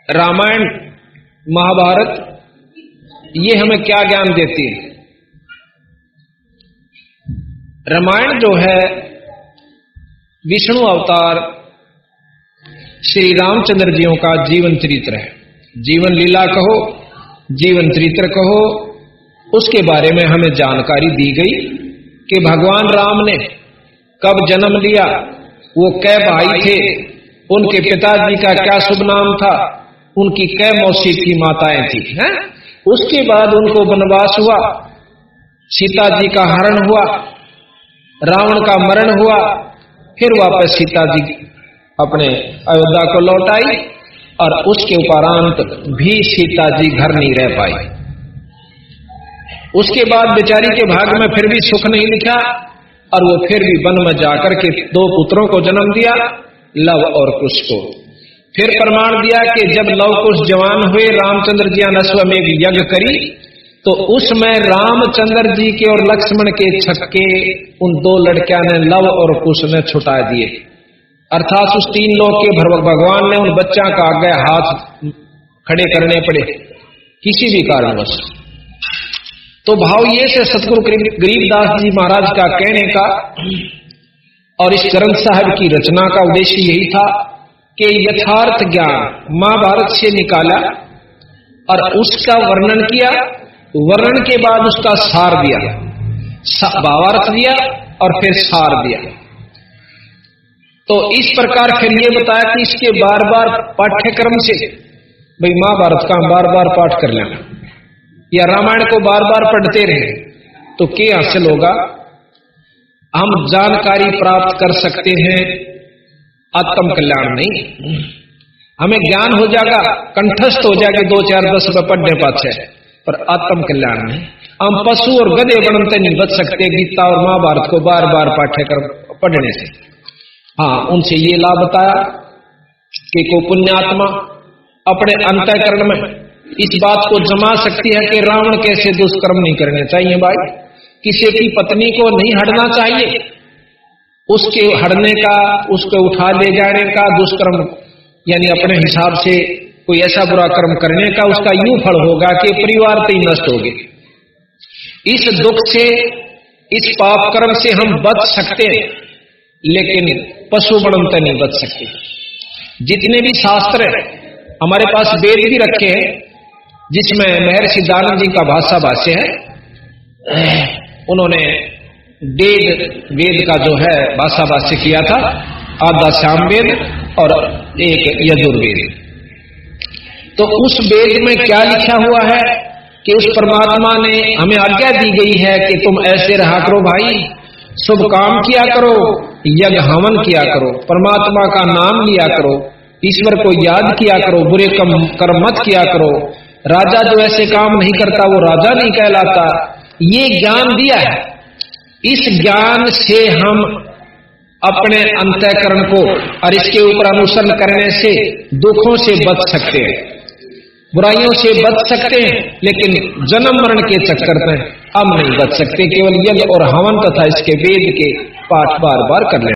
रामायण महाभारत ये हमें क्या ज्ञान देती है? रामायण जो है विष्णु अवतार श्री रामचंद्र जियों का जीवन चरित्र है। जीवन लीला कहो, जीवन चरित्र कहो, उसके बारे में हमें जानकारी दी गई कि भगवान राम ने कब जन्म लिया, वो कै भाई थे, उनके पिताजी का क्या शुभ नाम था, उनकी कै मौसी की माताएं थी हैं? उसके बाद उनको वनवास हुआ, सीता जी का हरण हुआ, रावण का मरण हुआ, फिर वापस सीता जी अपने अयोध्या को लौट आई और उसके उपरांत भी सीता जी घर नहीं रह पाई। उसके बाद बेचारी के भाग्य में फिर भी सुख नहीं लिखा और वो फिर भी वन में जाकर के दो पुत्रों को जन्म दिया, लव और कुश को। फिर प्रमाण दिया कि जब लव कुश जवान हुए, रामचंद्र जी अश्वमेघ यज्ञ करी, तो उसमें रामचंद्र जी के और लक्ष्मण के छक्के उन दो लड़कियां ने लव और कुश ने छुटा दिए। अर्थात उस तीन लोक के भगवान ने उन बच्चा का आगे हाथ खड़े करने पड़े किसी भी कारणवश। तो भाव ये से सतगुरु गरीबदास जी महाराज का कहने का और इस ग्रंथ साहब की रचना का उद्देश्य यही था कि यथार्थ ज्ञान महाभारत से निकाला और उसका वर्णन किया, वर्णन के बाद उसका सार दिया, भावार्थ दिया और फिर सार दिया। तो इस प्रकार फिर ये बताया कि इसके बार बार पाठ्यक्रम से भाई महाभारत का बार बार पाठ कर लेना या रामायण को बार बार पढ़ते रहे तो क्या हासिल होगा? हम जानकारी प्राप्त कर सकते हैं, आत्म कल्याण नहीं। हमें ज्ञान हो जाएगा, कंठस्थ हो जाएगा 2 4 10 रुपए पढ़ने पाछे, पर आत्म कल्याण नहीं। हम पशु और गधे बनते नहीं बच सकते गीता और महाभारत को बार बार पाठ्यक्रम पढ़ने से। हाँ, उनसे ये लाभ बताया कि को पुण्यात्मा अपने अंतःकरण में इस बात को जमा सकती है कि रावण कैसे दुष्कर्म नहीं करने चाहिए। भाई किसी की पत्नी को नहीं हड़ना चाहिए, उसके हड़ने का, उसको उठा ले जाने का दुष्कर्म यानी अपने हिसाब से कोई ऐसा बुरा कर्म करने का उसका यूं फल होगा कि परिवार ही नष्ट होगी। इस दुख से, इस पाप कर्म से हम बच सकते हैं, लेकिन पशु बनते नहीं बच सकते। जितने भी शास्त्र है हमारे पास, वेद भी रखे हैं जिसमें महर्षि दानव जी का भाषा भाष्य है। उन्होंने वेद का जो है भाषा भाष्य किया था, आधा सामवेद और एक यजुर्वेद। तो उस वेद में क्या लिखा हुआ है कि उस परमात्मा ने हमें आज्ञा दी गई है कि तुम ऐसे रहा करो भाई, शुभ काम किया करो, यज्ञ हवन किया करो, परमात्मा का नाम लिया करो, ईश्वर को याद किया करो, बुरे कर्म मत किया करो। राजा जो ऐसे काम नहीं करता वो राजा नहीं कहलाता। ये ज्ञान दिया है। इस ज्ञान से हम अपने अंतःकरण को और इसके ऊपर अनुसरण करने से दुखों से बच सकते हैं, बुराइयों से बच सकते हैं, लेकिन जन्म मरण के चक्कर में हम नहीं बच सकते। केवल यज्ञ और हवन तथा इसके वेद के पाठ बार बार कर लें।